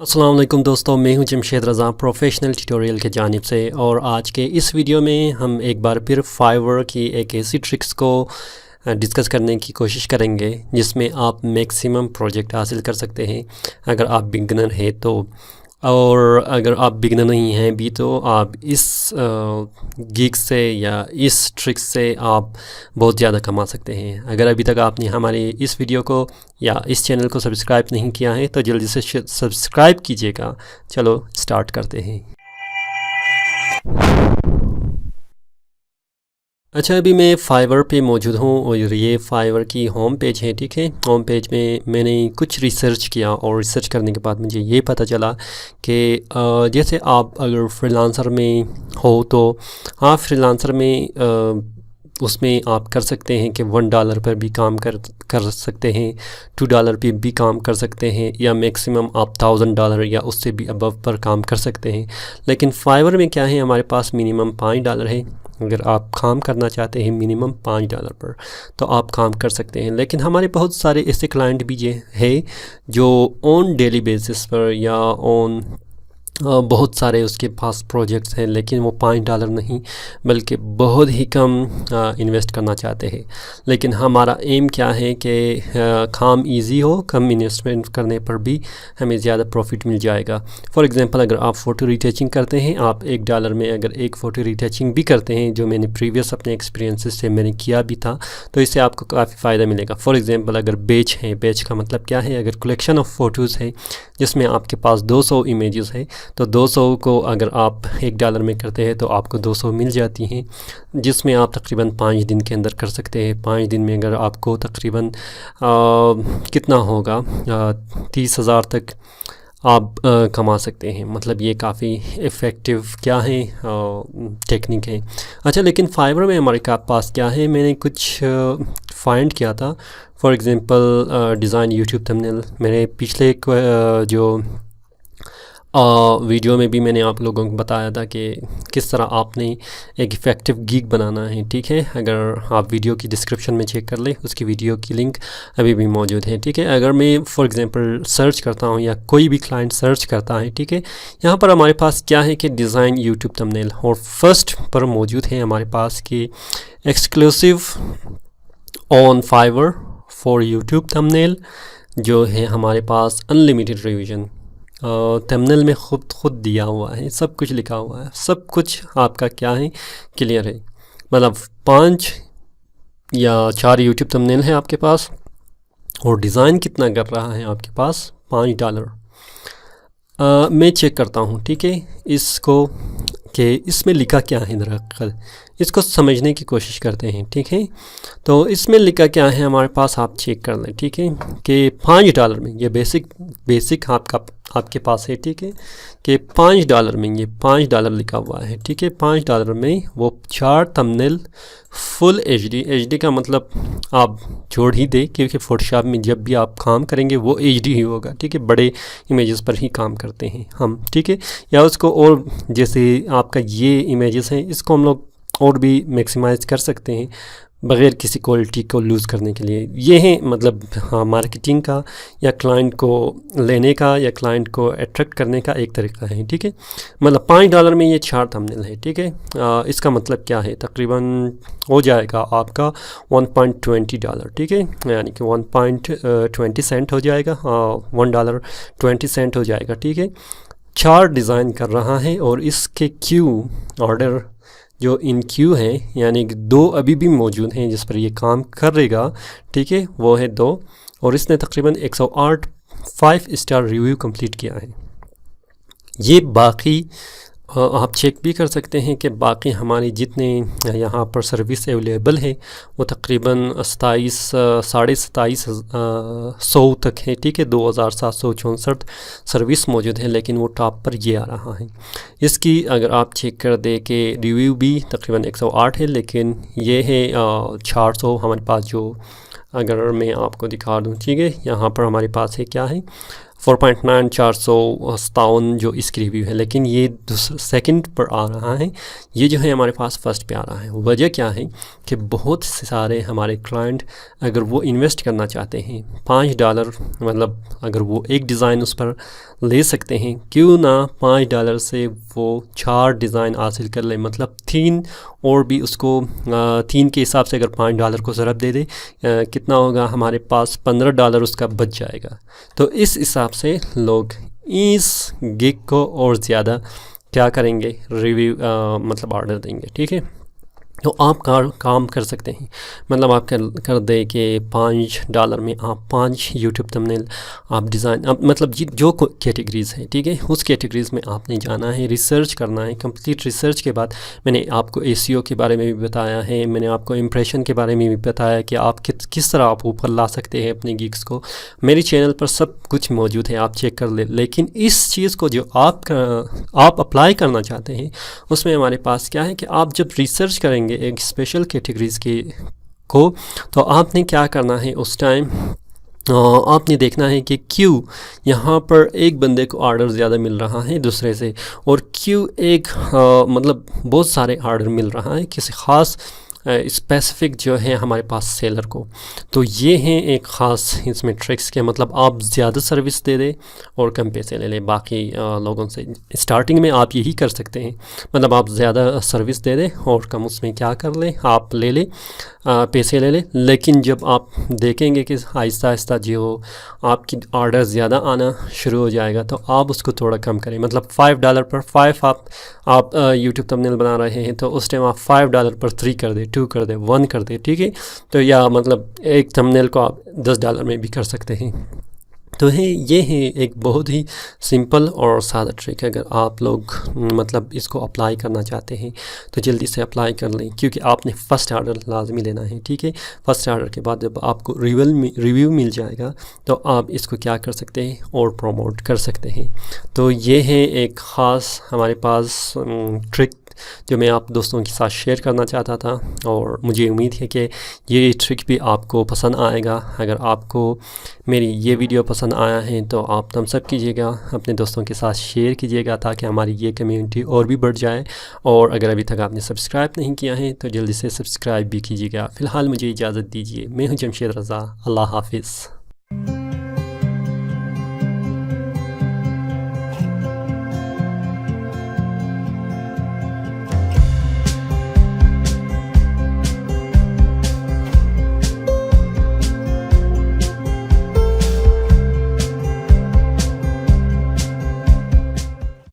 अस्सलाम वालेकुम दोस्तों, मैं हूं जमशेद रज़ा प्रोफेशनल ट्यूटोरियल के जानिब से। और आज के इस वीडियो में हम एक बार फिर फाइवर की एक ऐसी ट्रिक्स को डिस्कस करने की कोशिश करेंगे जिसमें आप मैक्सिमम प्रोजेक्ट हासिल कर सकते हैं अगर आप बिगनर हैं तो। और अगर आप बिगनर नहीं हैं भी तो आप इस गिग से या इस ट्रिक से आप बहुत ज़्यादा कमा सकते हैं। अगर अभी तक आपने हमारे इस वीडियो को या इस चैनल को सब्सक्राइब नहीं किया है तो जल्दी से सब्सक्राइब कीजिएगा। चलो स्टार्ट करते हैं। अच्छा, अभी मैं फाइवर पे मौजूद हूँ और ये फाइवर की होम पेज है। ठीक है, होम पेज में मैंने कुछ रिसर्च किया और रिसर्च करने के बाद मुझे ये पता चला कि जैसे आप अगर फ्रीलांसर में हो तो हाँ, फ्रीलांसर में उसमें आप कर सकते हैं कि $1 पर भी काम कर सकते हैं, $2 पे भी काम कर सकते हैं, या मैक्सिमम आप $1000 या उससे भी अबव पर काम कर सकते हैं। लेकिन फाइवर में क्या है, हमारे पास मिनिमम $5 है। अगर आप काम करना चाहते हैं मिनिमम $5 पर तो आप काम कर सकते हैं। लेकिन हमारे बहुत सारे ऐसे क्लाइंट भी है जो ऑन डेली बेसिस पर या ऑन बहुत सारे उसके पास प्रोजेक्ट्स हैं, लेकिन वो $5 नहीं बल्कि बहुत ही कम इन्वेस्ट करना चाहते हैं। लेकिन हमारा एम क्या है कि काम इजी हो, कम इन्वेस्टमेंट करने पर भी हमें ज़्यादा प्रॉफिट मिल जाएगा। फॉर एग्जांपल, अगर आप फ़ोटो रिटचिंग करते हैं, आप $1 में अगर एक फ़ोटो रिटचिंग भी करते हैं, जो मैंने प्रीवियस अपने एक्सपीरियंसेस से मैंने किया भी था, तो इससे आपको काफ़ी फ़ायदा मिलेगा। फॉर एग्ज़ाम्पल, अगर बैच है, बैच का मतलब क्या है, अगर कलेक्शन ऑफ फ़ोटोज़ है जिसमें आपके पास 200 इमेजेस है तो 200 को अगर आप $1 में करते हैं तो आपको 200 मिल जाती हैं, जिसमें आप तकरीबन 5 दिन के अंदर कर सकते हैं। 5 दिन में अगर आपको तकरीबन कितना होगा, 30,000 तक आप कमा सकते हैं। मतलब ये काफ़ी इफ़ेक्टिव क्या है टेक्निक है। अच्छा, लेकिन फाइवर में हमारे पास क्या है, मैंने कुछ फाइंड किया था। For example, design YouTube thumbnail, मेरे पिछले जो वीडियो में भी मैंने आप लोगों को बताया था कि किस तरह आपने एक इफ़ेक्टिव गिग बनाना है। ठीक है, अगर आप वीडियो की डिस्क्रिप्शन में चेक कर लें, उसकी वीडियो की लिंक अभी भी मौजूद है। ठीक है, अगर मैं फॉर एग्जांपल सर्च करता हूँ या कोई भी क्लाइंट सर्च करता है, ठीक है, यहाँ पर हमारे पास क्या है कि डिज़ाइन यूट्यूब थंबनेल, और फर्स्ट पर मौजूद है हमारे पास कि exclusive on Fiverr for YouTube thumbnail, जो है हमारे पास अनलिमिटेड रिवीजन। थंबनेल में खुद दिया हुआ है, सब कुछ लिखा हुआ है, सब कुछ आपका क्या है, क्लियर है। मतलब 5 या 4 यूट्यूब थंबनेल है आपके पास और डिज़ाइन कितना कर रहा है आपके पास, $5। मैं चेक करता हूँ, ठीक है, इसको कि इसमें लिखा क्या है, दरअसल इसको समझने की कोशिश करते हैं। ठीक है, तो इसमें लिखा क्या है हमारे पास, आप चेक कर लें। ठीक है, कि $5 में ये बेसिक आपके पास है। ठीक है, कि $5 में ये $5 लिखा हुआ है। ठीक है, $5 में वो 4 थंबनेल फुल HD का मतलब आप जोड़ ही दे, क्योंकि फोटोशॉप में जब भी आप काम करेंगे वो HD ही होगा। ठीक है, बड़े इमेजेस पर ही काम करते हैं हम। ठीक है, या उसको और जैसे आपका ये इमेजेस हैं, इसको हम लोग और भी मैक्सिमाइज़ कर सकते हैं बग़ैर किसी क्वालिटी को लूज़ करने के लिए। ये है मतलब हाँ, मार्केटिंग का या क्लाइंट को लेने का या क्लाइंट को अट्रैक्ट करने का एक तरीका है। ठीक है, मतलब $5 में ये 4 थंबनेल है। ठीक है, इसका मतलब क्या है, तकरीबन हो जाएगा आपका $1.20। ठीक है, यानी कि 1.20 सेंट हो जाएगा, $1.20 हो जाएगा। ठीक है, 4 डिज़ाइन कर रहा है और इसके क्यू ऑर्डर जो इन क्यू है, यानी कि 2 अभी भी मौजूद हैं जिस पर ये काम करेगा। ठीक है, वो है 2, और इसने तकरीबन 108 5 स्टार रिव्यू कंप्लीट किया है। ये बाकी आप चेक भी कर सकते हैं कि बाकी हमारी जितने यहाँ पर सर्विस अवेलेबल है वो तकरीबन 27,500 तक है। ठीक है, 2764 सर्विस मौजूद है, लेकिन वो टॉप पर ये आ रहा है। इसकी अगर आप चेक कर दें कि रिव्यू भी तकरीबन 108 है, लेकिन ये है 400 हमारे पास। जो अगर मैं आपको दिखा दूँ, ठीक है, यहाँ पर हमारे पास है क्या है, 4.9 457 जो इसकी रिव्यू है, लेकिन ये सेकंड पर आ रहा है। ये जो है हमारे पास फर्स्ट पे आ रहा है। वजह क्या है कि बहुत सारे हमारे क्लाइंट अगर वो इन्वेस्ट करना चाहते हैं $5, मतलब अगर वो एक डिज़ाइन उस पर ले सकते हैं, क्यों ना $5 से वो 4 डिज़ाइन हासिल कर ले, मतलब 3 और भी उसको 3 के हिसाब से अगर $5 को ज़रब दे दे कितना होगा, हमारे पास $15 उसका बच जाएगा। तो इस हिसाब से लोग इस गिग को और ज़्यादा क्या करेंगे, रिव्यू मतलब ऑर्डर देंगे। ठीक है, तो आप काम कर सकते हैं, मतलब आप कर दे कि $5 में आप 5 यूट्यूब थंबनेल आप डिज़ाइन, आप मतलब जो कैटेगरीज़ है, ठीक है, उस कैटेगरीज़ में आपने जाना है, रिसर्च करना है। कंप्लीट रिसर्च के बाद मैंने आपको एसईओ के बारे में भी बताया है, मैंने आपको इम्प्रेशन के बारे में भी बताया कि आप किस तरह आप ऊपर ला सकते हैं अपने गिग्स को। मेरे चैनल पर सब कुछ मौजूद है, आप चेक कर ले। लेकिन इस चीज़ को जो आप अप्लाई करना चाहते हैं, उसमें हमारे पास क्या है कि आप जब रिसर्च करेंगे एक स्पेशल कैटेगरीज़ को, तो आपने क्या करना है उस टाइम, आपने देखना है कि क्यों यहाँ पर एक बंदे को ऑर्डर ज़्यादा मिल रहा है दूसरे से, और क्यों एक मतलब बहुत सारे ऑर्डर मिल रहा है किसी ख़ास स्पेसिफ़िक जो है हमारे पास सेलर को। तो ये हैं एक ख़ास इसमें ट्रिक्स के, मतलब आप ज़्यादा सर्विस दे दें और कम पैसे ले लें बाकी लोगों से। स्टार्टिंग में आप यही कर सकते हैं, मतलब आप ज़्यादा सर्विस दे दें और कम उसमें क्या कर लें, आप ले लें पैसे ले लें। लेकिन जब आप देखेंगे कि आहिस्ता आहिस्ता जो आपकी ऑर्डर ज़्यादा आना शुरू हो जाएगा, तो आप उसको थोड़ा कम करें। मतलब $5 पर 5 आप यूट्यूब थंबनेल बना रहे हैं, तो उस टाइम आप $5 पर 3 कर दें, 2 कर दे, 1 कर दे। ठीक है, तो या मतलब एक थंबनेल को आप $10 में भी कर सकते हैं। तो ये है एक बहुत ही सिंपल और सादा ट्रिक। अगर आप लोग मतलब इसको अप्लाई करना चाहते हैं तो जल्दी से अप्लाई कर लें, क्योंकि आपने फ़र्स्ट ऑर्डर लाजमी लेना है। ठीक है, फ़र्स्ट ऑर्डर के बाद जब आपको रिव्यू मिल जाएगा, तो आप इसको क्या कर सकते हैं और प्रमोट कर सकते हैं। तो ये है एक ख़ास हमारे पास ट्रिक जो मैं आप दोस्तों के साथ शेयर करना चाहता था, और मुझे उम्मीद है कि ये ट्रिक भी आपको पसंद आएगा। अगर आपको मेरी ये वीडियो पसंद आया है तो आप थम्स अप कीजिएगा, अपने दोस्तों के साथ शेयर कीजिएगा, ताकि हमारी ये कम्युनिटी और भी बढ़ जाए। और अगर अभी तक आपने सब्सक्राइब नहीं किया है तो जल्दी से सब्सक्राइब भी कीजिएगा। फ़िलहाल मुझे इजाज़त दीजिए, मैं हूँ जमशेद रज़ा। अल्लाह हाफिज़।